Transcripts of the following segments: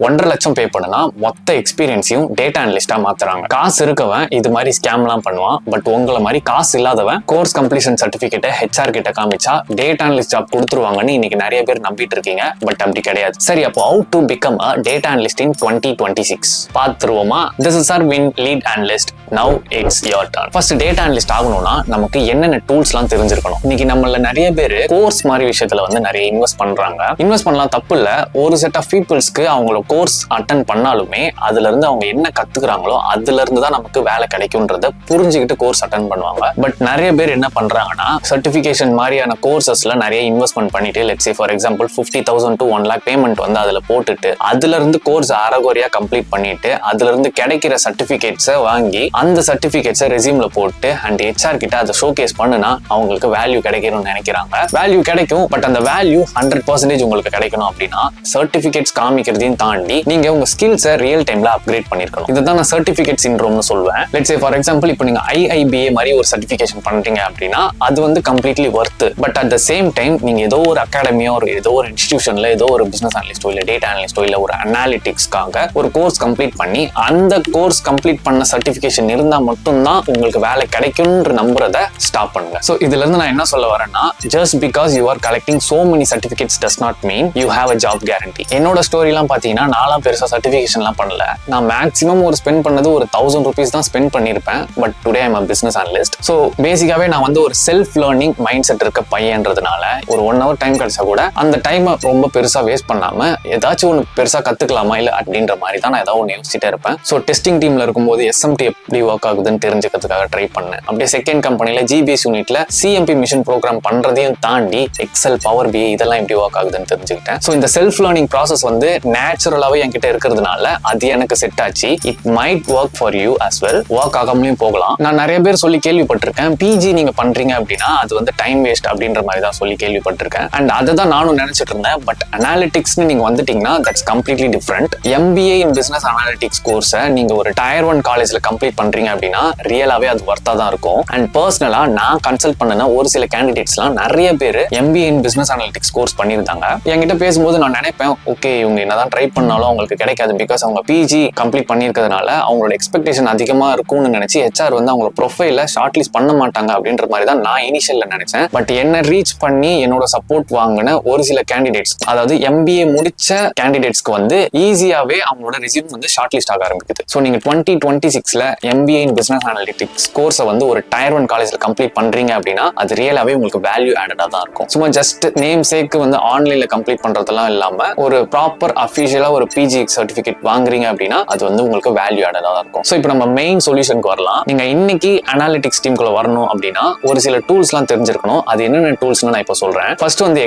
1,50,000 பே பண்ணுனா மொத்த எக்ஸ்பீரியன்ஸையும் டேட்டா அனலிஸ்டா மாத்துறாங்க. காசு இருக்கவன் இது மாதிரி ஸ்கேம்லாம் பண்ணுவான். பட் உங்களை மாதிரி காசு இல்லாதவன் கோர்ஸ் கம்ப்ளீஷன் சர்டிபிகேட்டை HR கிட்ட காமிச்சா டேட்டா அனலிஸ்ட் ஜாப் கொடுத்துருவாங்கன்னு இன்னைக்கு நிறைய பேர் நம்பிட்டு இருக்கீங்க. பட் அப்படி கிடையாது. சரி, அப்போ how to become a data analyst in 2026 பாத்துருவோமா? This is our win lead analyst. Now it's your turn. First data analyst ஆகணும்னா நமக்கு என்னென்ன டூல்ஸ்லாம் தெரிஞ்சிருக்கணும். இன்னைக்கு நம்மள நிறைய பேர் கோர்ஸ் மாதிரி விஷயத்துல வந்து நிறைய இன்வெஸ்ட் பண்றாங்க. இன்வெஸ்ட் பண்ணலாம், தப்பு இல்ல. ஒரு செட் ஆஃப் பீப்புள்ஸ்க்கு அவங்களோட கோர்ஸ் அட்டன் பண்ணாலுமே அதுல இருந்து அவங்க என்ன கத்துக்கிறாங்களோ அதுல இருந்து தான் நமக்கு வேலை கிடைக்கும்ன்றத புரிஞ்சுக்கிட்டு கோர்ஸ் அட்டன் பண்ணுவாங்க. பட் நிறைய பேர் என்ன பண்றாங்கன்னா சர்டிபிகேஷன் மாதிரியான கோர்சஸ்ல நிறைய இன்வெஸ்ட்மெண்ட் பண்ணிட்டு let's say for example 50,000 to 1 lakh payment வந்து அதுல போட்டுட்டு அதுல இருந்து கோர்ஸ் அரைகுறையா கம்ப்ளீட் பண்ணிட்டு அதுல இருந்து கிடைக்கிற சர்டிபிகேட்ஸை வாங்கி அந்த சர்டிபிகேட்ஸை ரெஸ்யூம்ல போட்டு அண்ட் HR கிட்ட அதை ஷோகேஸ் பண்ணுனா அவங்களுக்கு வேல்யூ கிடைக்கணும்னு நினைக்கிறாங்க. வேல்யூ கிடைக்கும், பட் அந்த வேல்யூ 100% உங்களுக்கு கிடைக்கணும் அப்படின்னா சர்டிபிகேட்ஸ் காமிக்கிறதையும் தாண்டி நீங்க உங்க ஸ்கில்ஸை ரியல் டைம்ல அப்கிரேட் பண்ணிருக்கணும். இதுதான் நான் சர்டிபிகேட் சிண்ட்ரோம்னு சொல்லுவேன். லெட்ஸ் சே ஃபார் எக்ஸாம்பிள் இப்போ நீங்க IIBA மாதிரி ஒரு சர்டிபிகேஷன் பண்றீங்க அப்படின்னா அது வந்து completely worth. But at the same time நீங்க ஏதோ ஒரு அகாடமியோ ஏதோ ஒரு இன்ஸ்டிடியூஷன்ல ஏதோ ஒரு பிசினஸ் அனலிஸ்டோ இல்ல டேட்டா அனலிஸ்டோ இல்ல ஒரு அனாலிட்டிக்ஸ்க்காக ஒரு கோர்ஸ் கம்ப்ளீட் பண்ணி அந்த கோர்ஸ் கம்ப்ளீட் பண்ண சர்டிபிகேஷன் இருந்தா மட்டும்தான் உங்களுக்கு வேலை கிடைக்கும்ன்ற நம்புறதை ஸ்டாப் பண்ணுங்க. சோ இதுல இருந்து நான் என்ன சொல்ல வரேன்னா, just because you are collecting so many certificates does not mean you have a job guarantee. என்னோட ஸ்டோரிலாம் பாத்தீங்கன்னா நான்லாம் பெருசா சர்டிபிகேஷன்லாம் பண்ணல. நான் மேக்ஸிமம் ஒரு ஸ்பெண்ட் பண்ணது ஒரு 1,000 rupees தான் ஸ்பெண்ட் பண்ணிருப்பேன். But today I'm a business analyst. So பேசிக்காவே நான் வந்து ஒரு செல்ஃப் லேர்னிங் மைண்ட் செட் இருக்க பையன்றதுனால ஒரு 1 hour டைம் கிடைச்சா கூட அந்த டைமை ரொம்ப பெருசா வேஸ்ட் பண்ணாம ஏதாச்சும் ஒன்று பெருசா கத்துக்கலாமா இல்ல அப்படின்ற மாதிரி தான் நான் ஏதாவது ஒன்று யோசிச்சுட்டே இருப்பேன். ஸோ டெஸ்டிங் டீம்ல இருக்கும்போது SMT எப்படி ஒர்க் ஆகுதுன்னு தெரிஞ்சுக்கிறதுக்காக ட்ரை பண்ணேன். அப்படியே செகண்ட் கம்பெனில GBS யூனிட்ல CMP மிஷன் ப்ரோக்ராம் பண்றதையும் தாண்டி எக்ஸல், பவர் BI இதெல்லாம் எப்படி ஒர்க் ஆகுதுன்னு தெரிஞ்சுக்கிட்டேன். ஸோ இந்த செல்ஃப் லேர்னிங் ப்ராசஸ் வந்து நேச்சுரலாவே என்கிட்ட இருக்கிறதுனால அது எனக்கு செட் ஆச்சு. It might work for you as well. Work ஆகாமலையும் போகலாம். நான் நிறைய பேர் சொல்லி கேள்விப்பட்டிருக்கேன், PG நீங்க பண்றீங்க அப்படின்னா அது வந்து டைம் வேஸ்ட் அப்படின்ற மாதிரி தான் சொல்லி கேள்விப்பட்டிருக்கேன். அண்ட் அதை தான் நானும் நினைச்சிட்டு இருந்தேன். பட் அனாலிட்டிக்ஸ்னு நீங்க வந்துட்டீங்கன்னா that's completely different. MBA in business analytics கோர்ஸை நீங்க ஒரு Tier 1 காலேஜ்ல கம்ப்ளீட் பண்றீங்க அப்படின்னா ரியலாவே அது வர்த்தா தான் இருக்கும். அண்ட் பர்சனலா நான் கன்சல்ட் பண்ண ஒரு சில கேண்டிடேட்ஸ்லாம் நிறைய பேர் MBA இன் பிசினஸ் அனாலிட்டிக்ஸ் கோர்ஸ் பண்ணியிருந்தாங்க. என்கிட்ட பேசும்போது நான் நினைப்பேன், ஓகே இவங்க என்னதான் ட்ரை பண்ணாலும் அவங்களுக்கு கிடைக்காது. பிகாஸ் அவங்க PG கம்ப்ளீட் பண்ணியிருக்கிறதுனால அவங்களோட எக்ஸ்பெக்டேஷன் அதிகமா இருக்கும்னு நினைச்சு HR வந்து அவங்களோட ப்ரொஃபைல ஷார்ட் லிஸ்ட் பண்ண மாட்டாங்க அப்படின்ற மாதிரி தான் நான் இனிஷியல்ல நினைச்சேன். பட் என்ன ரீச் பண்ணி என்னோட சப்போர்ட் வாங்கின ஒரு சில கேண்டிடேட்ஸ், அதாவது MBA முடிச்ச கேண்டிடேட்ஸ்க்கு வந்து ஈஸியாவே அவங்களோட ரெஸ்யூம் வந்து ஷார்ட் லிஸ்ட் ஆக ஆரம்பிக்குது. ஸோ நீங்க 2026ல MBA இன் பிசினஸ் அனாலிட்டிக்ஸ் கோர்ஸை வந்து ஒரு Tier 1 காலேஜ்ல கம்ப்ளீட் பண்றீங்க அப்படின்னா அது ரியலாவே உங்களுக்கு வேல்யூ ஆடடா தான் இருக்கும். சும்மா ஜஸ்ட் நேம் சேக்கு வந்து ஆன்லைன்ல கம்ப்ளீட் பண்றதெல்லாம் இல்லாம ஒரு ப்ராப்பர் அஃபிஷியலா ஒரு PG சர்டிபிகேட் வாங்குறீங்க அப்படின்னா அது வந்து உங்களுக்கு வேல்யூ ஆடடா தான் இருக்கும். ஸோ இப்போ நம்ம மெயின் சொல்யூஷனுக்கு வரலாம். நீங்க இன்னைக்கு அனாலிட்டிக்ஸ் டீம்குள்ள வரணும் அப்படின்னா ஒரு சில டூல்ஸ்லாம் தெரிஞ்சிருக்கணும். அது என்னென்ன டூல்ஸ்னு நான் இப்போ சொல்றேன். ஃபர்ஸ்ட் வந்து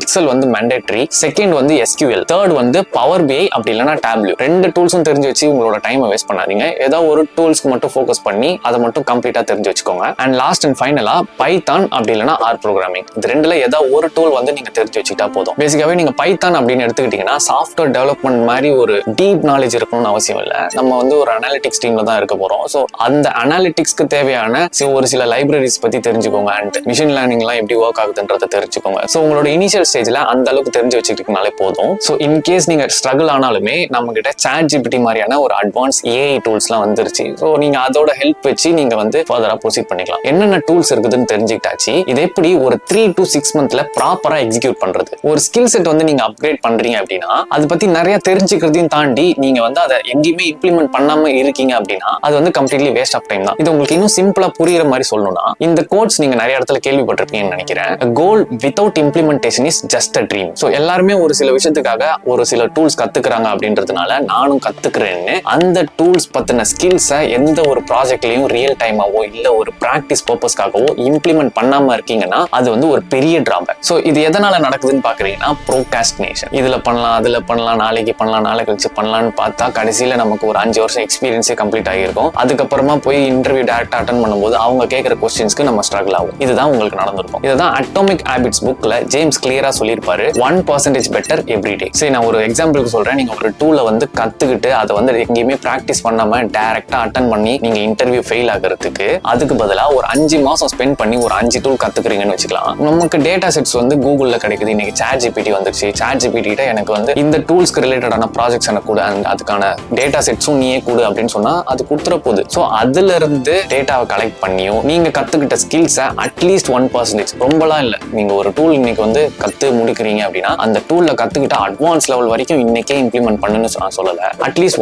எக்ஸல் வந்து மேண்டேட்டரி. செகண்ட் வந்து SQL. தேர்ட் வந்து பவர் BI அப்படி இல்லைன்னா Tableau. ரெண்டு டூல்ஸும் தெரிஞ்சு வச்சு உங்களோட டைமை வேஸ்ட் பண்ணாதீங்க. ஏதோ ஒரு டூல்ஸ்க்கு மட்டும் ஃபோக்கஸ் பண்ணி அதை மட்டும் கம்ப்ளீட்டா தெரிஞ்சு வச்சுக்கோங்க. அண்ட் லாஸ்ட் அண்ட் ஃபைனலா பைத்தான் அப்படி இல்லைன்னா R ப்ரோக்ராமிங். இது ரெண்டுல ஏதாவது ஒரு டூல் வந்து நீங்க தெரிஞ்சு வச்சுக்கிட்டா போதும். பேசிக்காவே நீங்க பைத்தான் அப்படின்னு எடுத்துக்கிட்டீங்கன்னா சாஃப்ட்வேர் டெவலப்மெண்ட் மாதிரி ஒரு டீப் நாலேஜ் இருக்கணும்னு அவசியம் இல்லை. நம்ம வந்து ஒரு அனாலிட்டிக்ஸ் டீம்ல தான் இருக்க போறோம். ஸோ அந்த அனாலிட்டிக்ஸ்க்கு தேவையான ஒரு சில லைப்ரரிஸ் பத்தி தெரிஞ்சுக்கோங்க. அண்ட் மிஷின் லேர்னிங்லாம் எப்படி ஒர்க் ஆகுதுன்றதை தெரிஞ்சுக்கோங்க. ஸோ உங்களோட இனிஷியல் ஸ்டேஜ்ல அந்த அளவுக்கு தெரிஞ்சு வச்சுக்கிட்டீங்கனாலே போதும். ஸோ இன்கேஸ் நீங்க ஸ்ட்ரகிள் ஆனாலுமே நம்ம கிட்ட ChatGPT மாதிரியான ஒரு அட்வான்ஸ் AI டூல்ஸ்லாம் வந்துருச்சு. ஸோ நீங்க அதோட ஹெல்ப் வச்சு நீங்க வந்து ஃபர்தரா ப்ரொசீட் பண்ணிக்கலாம். என்னென்ன டூல்ஸ் இருக்குதுன்னு தெரிஞ்சுக்கிட்டாச்சு. இது எப்படி ஒரு 3 to 6 monthsல ப்ராப்பரா எக்ஸிக்யூட் பண்றது. ஒரு ஸ்கில் செட் வந்து நீங்க அப்கிரேட் பண்றீங்க அப்படின்னா அதை பத்தி நிறைய தெரிஞ்சுக்கிறதையும் தாண்டி நீங்க வந்து அதை எங்கேயுமே இம்ப்ளிமெண்ட் பண்ணாம இருக்கீங்க அப்படின்னா அது வந்து கம்ப்ளீட்லி வேஸ்ட் ஆஃப் டைம் தான். இது உங்களுக்கு இன்னும் சிம்பிளா புரியுற மாதிரி சொல்லணும்னா இந்த கோட்ஸ் நீங்க நிறைய இடத்துல கேள்விப்பட்டிருப்பீங்கன்னு நினைக்கிறேன். Goal without implementation is just a dream. So எல்லாருமே ஒரு சில விஷயத்துக்காக ஒரு சில டூல்ஸ் கத்துக்கிறாங்க அப்படின்றதுனால நானும் கத்துக்கிறேன்னு அந்த டூல்ஸ் பத்தின ஸ்கில்ஸை எந்த ஒரு ப்ராஜெக்ட்லயும் ரியல் டைமாவோ இல்ல ஒரு பிராக்டிஸ் பர்பஸ்க்காகவோ இம்ப்ளிமெண்ட் பண்ணாம இருக்கீங்கன்னா அது வந்து ஒரு பெரிய டிராபேக். ஸோ இது எதனால நடக்குதுன்னு பாக்குறீங்கன்னா ப்ரோகாஸ்டினேஷன். இதுல பண்ணலாம், அதுல பண்ணலாம், நாளைக்கு பண்ணலாம், நாளை கழிச்சு பண்ணலாம்னு பார்த்தா கடைசியில நமக்கு ஒரு 5 வருஷம் எக்ஸ்பீரியன்ஸே கம்ப்ளீட் ஆகிருக்கும். அதுக்கப்புறமா போய் இன்டர்வியூ டேரக்டா அட்டன் பண்ணும்போது அவங்க கேட்கிற கொஸ்டின்ஸ்க்கு நம்ம ஸ்ட்ரகிள் ஆகும். இதுதான் உங்களுக்கு நடந்திருக்கும். இதுதான் அட்டாமிக் ஹேபிட்ஸ் புக்ல ஜேம்ஸ் கிளியரா சொல்லியிருப்பாரு. 1% பெட்டர் எவ்ரி டே. சரி, நான் ஒரு எக்ஸாம்பிளுக்கு சொல்றேன். நீங்க ஒரு டூலை வந்து கத்துக்கிட்டு அதை வந்து எங்கேயுமே பிராக்டிஸ் பண்ணாம டைரக்டா அட்டன் பண்ணி நீங்க இன்டர்வியூ ஃபெயில் ஆகிறதுக்கு அதுக்கு பதிலா ஒரு 5 மாசம் ஸ்பெண்ட் பண்ணி ஒரு 5 டூல் கத்துக்கிறீங்கன்னு வச்சுக்கலாம். நமக்கு டேட்டா செட்ஸ் வந்து கூகுள்ல கிடைக்குது. இன்னைக்கு ChatGPT வந்துருச்சு. ChatGPT கிட்ட எனக்கு வந்து இந்த டூல்ஸ்க்கு ரிலேட்டடான ப்ராஜெக்ட்ஸ் எனக்கு கூட அண்ட் அதுக்கான டேட்டா செட்ஸும் நீயே கொடு அப்படின்னு சொன்னா அது கொடுத்துற போகுது. ஸோ அதுல இருந்து டேட்டாவை கலெக்ட் பண்ணியும் நீங்க கத்துக்கிட்ட ஸ்கில்ஸை அட்லீஸ்ட் 1%, ரொம்பலாம் இல்லை, நீங்க ஒரு டூல் இன்னைக்கு வந்து கத்து முடிக்கிறீங்க அப்படின்னா அந்த டூல்ல கத்துக்கிட்ட அட்வான்ஸ் லெவல் வரைக்கும் இன்னைக்கே இம்ப்ளிமெண்ட் பண்ணுன்னு நான் சொல்லல. அட்லீஸ்ட்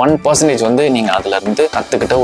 1% வந்து நீங்க அதுல இருந்து கத்துக்கிட்ட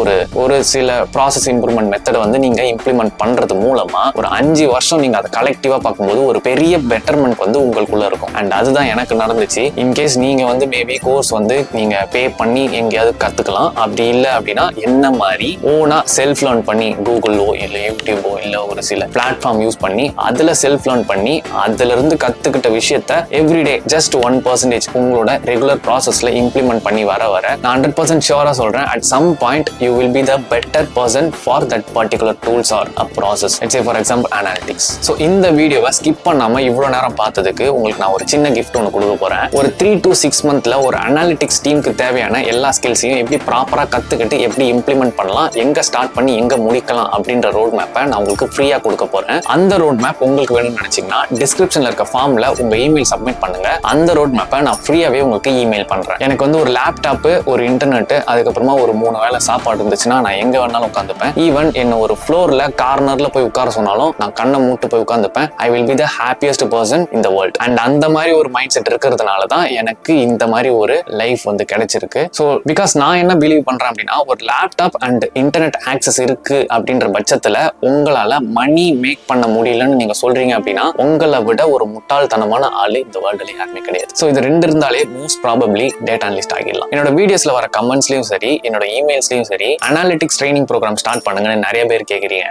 ஒரு சில ப்ராசஸ் இம்ப்ரூவ்மெண்ட் மெத்தடை வந்து நீங்க இம்ப்ளிமெண்ட் பண்றது மூலமா ஒரு 5 வருஷம் நீங்க அதை கலெக்டிவா பார்க்கும்போது ஒரு பெரிய பெட்டர்மெண்ட் வந்து உங்களுக்குள்ள இருக்கும். அண்ட் அதுதான் எனக்கு நடந்துச்சு. இன்கேஸ் நீங்க வந்து மேபி கோர்ஸ் வந்து நீங்க பே பண்ணி எங்கேயாவது கத்துக்கலாம், அப்படி இல்லை அப்படின்னா என்ன மாதிரி ஓனா செல்ஃப் லேர்ன் பண்ணி கூகுளோ இல்லை யூடியூபோ இல்லை ஒரு சில பிளாட்ஃபார்ம் யூஸ் பண்ணி அதுல செல்ஃப் லேர்ன் பண்ணி அதுல இருந்து கத்துக்கிட்ட விஷயத்த எவ்ரிடே ஜஸ்ட் 1% உங்களோட ரெகுலர் ப்ராசஸ்ல இம்ப்ளிமெண்ட் பண்ணி வர நான் 100% ஷியூரா சொல்றேன், at some point you will be the better person for that particular tools or a process. Let's say for example analytics. So இந்த வீடியோவை ஸ்கிப் பண்ணாம இவ்வளவு நேரம் பார்த்ததுக்கு உங்களுக்கு நான் ஒரு சின்ன கிஃப்ட் ஒன்று கொடுக்க போறேன். ஒரு 3 to 6 monthல ஒரு அனாலிட்டிக்ஸ் டீமுக்கு தேவையான எல்லா ஸ்கில்ஸையும் எப்படி ப்ராப்பரா கத்துக்கிட்டு எப்படி இம்ப்ளிமெண்ட் பண்ணலாம், எங்க ஸ்டார்ட் பண்ணி எங்க முடிக்கலாம் அப்படின்ற ரோட் மேப்பை நான் உங்களுக்கு ஃப்ரீயா கொடுக்க போறேன். அந்த ரோட் மேப் உங்களுக்கு வேணும்னு நினைச்சீங்கன்னா டிஸ்கிரிப்ஷன்ல இருக்க ஃபார்ம்ல உங்க இமெயில் சப்மிட் பண்ணுங்க. அந்த ரோட் மேப்பை நான் ஃப்ரீயாவே உங்களுக்கு இமெயில் பண்றேன். எனக்கு வந்து ஒரு லேப்டாப், ஒரு இன்டர்நெட், அதுக்கப்புறமா ஒரு 3 வேளை சாப்பாடு இருந்துச்சுன்னா நான் எங்க வேணாலும் உட்காந்துப்பேன். ஈவன் என்ன ஒரு ஃப்ளோர்ல கார்னர்ல போய் உட்கார சொன்னாலும் நான் கண்ணை மூட்டு போய் உட்காந்துப்பேன். I will be the happiest person in the world. And அந்த மாதிரி ஒரு மைண்ட் செட் இருக்கிறதுனால தான் எனக்கு இந்த மாதிரி ஒரு லைஃப் வந்து கிடைச்சிருக்கு. ஸோ பிகாஸ் நான் என்ன பிலீவ் பண்றேன் அப்படின்னா, ஒரு லேப்டாப் அண்ட் இன்டர்நெட் ஆக்சஸ் இருக்கு அப்படின்ற பட்சத்துல உங்களால மணி மேக் பண்ண முடியலன்னு நீங்க சொல்றீங்க அப்படின்னா உங்களை விட ஒரு முட்டாள்தனமான ஆளு இந்த வேர்ல்டுல யாருமே கிடையாது. ஸோ இது 2 இருந்தாலே மோஸ்ட் ப்ராபப்லி டேட்டா அனலிஸ்ட் ஆகிடலாம். என்னோட வீடியோஸ்ல வர கமெண்ட்ஸ்லயும் சரி, என்னோட இமெயில்ஸ்லயும் சரி, அனாலிட்டிக்ஸ் ட்ரைனிங் ப்ரோக்ராம் ஸ்டார்ட் பண்ணுங்கன்னு நிறைய பேர் கேட்குறீங்க.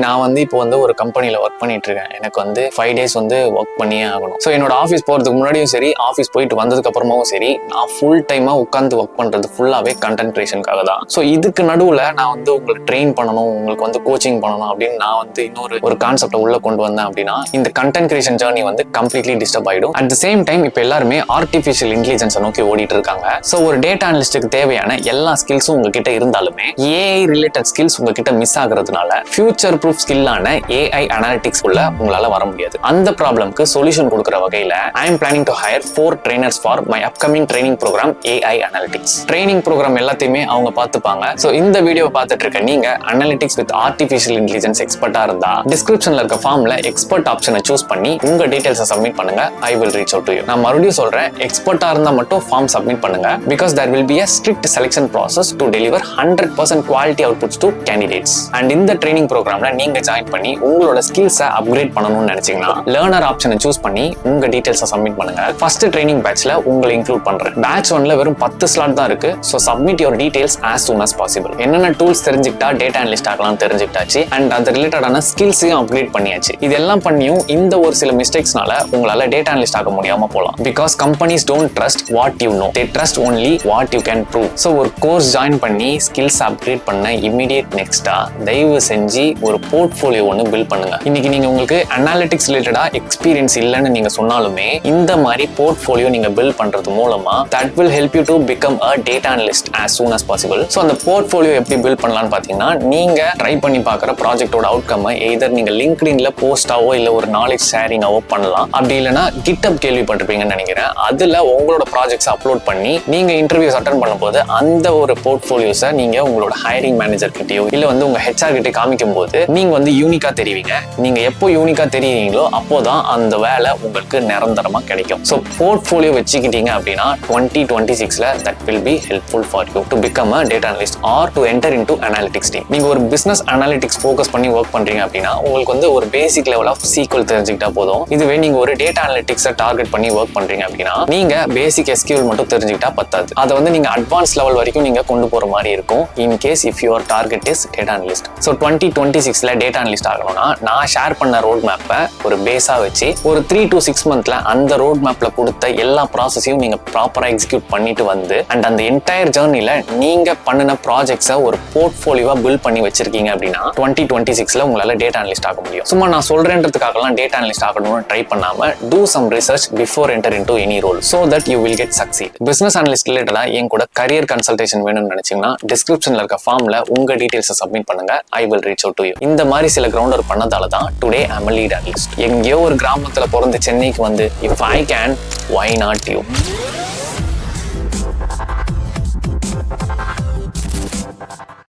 நான் வந்து இப்போ வந்து ஒரு கம்பெனில ஒர்க் பண்ணிட்டு இருக்கேன். எனக்கு வந்து 5 days வந்து ஒர்க் பண்ணியே ஆகணும். ஸோ என்னோட ஆஃபீஸ் போறதுக்கு முன்னாடியும் சரி, ஆஃபீஸ் போயிட்டு வந்ததுக்கு அப்புறமாவும் சரி, நான் ஃபுல் டைமா உட்காந்து ஒர்க் பண்றது ஃபுல்லாவே கண்டென்ட் கிரியேஷனுக்காக தான். ஸோ இதுக்கு நடுவுல நான் வந்து உங்களுக்கு ட்ரெயின் பண்ணணும், உங்களுக்கு வந்து கோச்சிங் பண்ணணும் அப்படின்னு நான் வந்து இன்னொரு கான்செப்டை உள்ள கொண்டு வந்தேன் அப்படின்னா இந்த கண்டென்ட் கிரியேஷன் ஜர்னி வந்து கம்ப்ளீட்லி டிஸ்டர்ப் ஆயிடும். அட் த சேம் டைம் இப்போ எல்லாருமே ஆர்டிஃபிஷியல் இன்டெலிஜென்ஸை நோக்கி ஓடிட்டு இருக்காங்க. ஸோ ஒரு டேட்டா அனலிஸ்டுக்கு தேவையான எல்லா ஸ்கில்ஸும் உங்ககிட்ட இருந்தாலுமே ஏஐ ரிலேட்டட் ஸ்கில்ஸ் உங்ககிட்ட மிஸ் ஆகுறதுனால ஃபியூச்சர் ப்ரூஃப் ஸ்கில்லான ஏஐ அனாலிட்டிக்ஸ் உள்ள உங்களால வர முடியாது. அந்த ப்ராப்ளம்க்கு சொல்யூஷன் கொடுக்குற வகையில I am planning to hire 4 trainers for my upcoming training program AI analytics. Training program எல்லாத்தையுமே அவங்க பார்த்துப்பாங்க. ஸோ இந்த வீடியோ பார்த்துட்டு இருக்க நீங்க அனாலிட்டிக்ஸ் வித் ஆர்டிஃபிஷியல் இன்டெலிஜென்ஸ் எக்ஸ்பர்ட்டா இருந்தா டிஸ்கிரிப்ஷன்ல இருக்க ஃபார்ம்ல எக்ஸ்பர்ட் ஆப்ஷனை சூஸ் பண்ணி உங்க டீடைல்ஸை சப்மிட் பண்ணுங்க. I will reach out to you. நான் மறுபடியும் சொல்றேன், எக்ஸ்பர்ட்டா இருந்தா மட்டும் ஃபார்ம் சப்மிட் பண்ணுங்க. Because there will be a strict selection process to deliver 100% quality outputs to candidates. And இந்த ட்ரைனிங் ப்ரோக்ராம்ல நீங்க ஜாயின் பண்ணி உங்களோட ஸ்கில்ஸை அப்கிரேட் பண்ணணும்னு நினைச்சீங்கன்னா லேர்னர் ஆப்ஷனை சூஸ் பண்ணி உங்க டீடைல்ஸை சப்மிட் பண்ணுங்க. ஃபர்ஸ்ட் ட்ரைனிங் பேட்ச்ல உங்களை இன்க்ளூட் பண்றேன். பேட்ச் 1ல வெறும் 10 ஸ்லாட் தான் இருக்கு. So submit your details as soon as possible. என்னென்ன டூல்ஸ் தெரிஞ்சுக்கிட்டா டேட்டா அனலிஸ்ட் ஆகலாம் தெரிஞ்சுக்கிட்டாச்சு. அண்ட் அது ரிலேட்டடான ஸ்கில்ஸையும் அப்கிரேட் பண்ணியாச்சு. இதெல்லாம் பண்ணியும் இந்த ஒரு சில மிஸ்டேக்ஸ்னால உங்களால டேட்டா அனலிஸ்ட் ஆக முடியாம போலாம். Because companies don't trust what you know, they trust only what you can prove. So ஒரு கோர்ஸ் ஜாயின் பண்ணி ஸ்கில்ஸ் அப்கிரேட் பண்ண இமீடியட் நெக்ஸ்டா தயவு செஞ்சு ஒரு போர்ட்ஃபோலியோ ஒன்று பில்ட் பண்ணுங்க. இன்னைக்கு நீங்க உங்களுக்கு அனாலிட்டிக்ஸ் ரிலேட்டடா எக்ஸ்பீரியன்ஸ் இல்லைன்னு நீங்க சொன்னாலுமே இந்த மாதிரி போர்ட்ஃபோலியோ நீங்க பில்ட் பண்றது மூலமா that will help you to become a data analyst as soon as possible. So அந்த போர்ட்ஃபோலியோ எப்படி பில்ட் பண்ணலாம்னு பாத்தீங்கன்னா, நீங்க ட்ரை பண்ணி பார்க்குற ப்ராஜெக்டோட அவுட்கம் எய்தர் நீங்க லிங்க்டின்ல போஸ்டாவோ இல்ல ஒரு நாலேஜ் ஷேரிங்காவோ பண்ணலாம். அப்படி இல்லைன்னா கிட்டப் கேள்விப்பட்டிருப்பீங்கன்னு நினைக்கிறேன். அதுல உங்களோட ப்ராஜெக்ட்ஸ் அப்லோட் பண்ணி நீங்க இன்டர்வியூஸ் அட்டெண்ட் பண்ணும்போது அந்த ஒரு போர்ட்ஃபோலியோஸை நீங்க உங்களோட ஹைரிங் மேனேஜர் கிட்டயோ இல்ல வந்து உங்க ஹெச்ஆர் கிட்ட காமிக்கும் போது நீங்க வந்து யூனிக்கா தெரிவிங்க. நீங்க எப்போ யூனிக்கா தெரியுறீங்களோ அப்போதான் அந்த வேலை உங்களுக்கு நிரந்தரமா கிடைக்கும். ஸோ போர்ட்ஃபோலியோ வச்சுக்கிட்டீங்க அப்படின்னா 2026ல that will be helpful for you to become a data analyst or to enter into analytics team. நீங்க ஒரு பிசினஸ் அனாலிட்டிக்ஸ் ஃபோக்கஸ் பண்ணி ஒர்க் பண்றீங்க அப்படின்னா உங்களுக்கு வந்து ஒரு பேசிக் லெவல் ஆஃப் SQL தெரிஞ்சுக்கிட்டா போதும். இதுவே நீங்க ஒரு டேட்டா அனலிட்டிக்ஸை டார்கெட் பண்ணி ஒர்க் பண்றீங்க அப்படின்னா நீங்க பேசிக் SQL மட்டும் தெரிஞ்சுக்கிட்டா பத்தாது. அதை வந்து நீங்க அட்வான்ஸ் லெவல் வரைக்கும் நீங்க கொண்டு போற மாதிரி இருக்கும். In case if your target is data analyst. So 2026ல டேட்டா அனலிஸ்ட் ஆகணும்னா நான் ஷேர் பண்ண ரோட் மேப்பை ஒரு பேஸா வச்சு ஒரு 3 to 6 monthல அந்த ரோட் மேப்ல கொடுத்த எல்லா ப்ராசஸையும் நீங்க ப்ராப்பரா எக்ஸிக்யூட் பண்ணிட்டு வந்து அண்ட் அந்த என்டையர் ஜர்னில நீங்க பண்ணின ப்ராஜெக்ட்ஸை ஒரு போர்ட்ஃபோலியோவா பில்ட் பண்ணி வச்சிருக்கீங்க அப்படின்னா 2026ல உங்களால டேட்டா அனலிஸ்ட் ஆக முடியும். சும்மா நான் சொல்றேன்றதுக்காகலாம் டேட்டா அனலிஸ்ட் ஆகணும்னு ட்ரை பண்ணாம do some research before enter into any role so that you will get succeed. Business analyst ரிலேட்டடா என் கூட கரியர் கன்சல்டேஷன் வேணும்னு நினைச்சீங்கன்னா டிஸ்கிரிப்ஷன்ல இருக்க ஃபார்ம்ல உங்க டீடைல்ஸை சப்மிட் பண்ணுங்க. I will reach out to you. இந்த மாதிரி சில கிரவுண்ட் ஒர்க் பண்ணதால தான் today I am a lead analyst. எங்கேயோ ஒரு கிராமத்துல பிறந்து சென்னைக்கு வந்து if I can, why not you?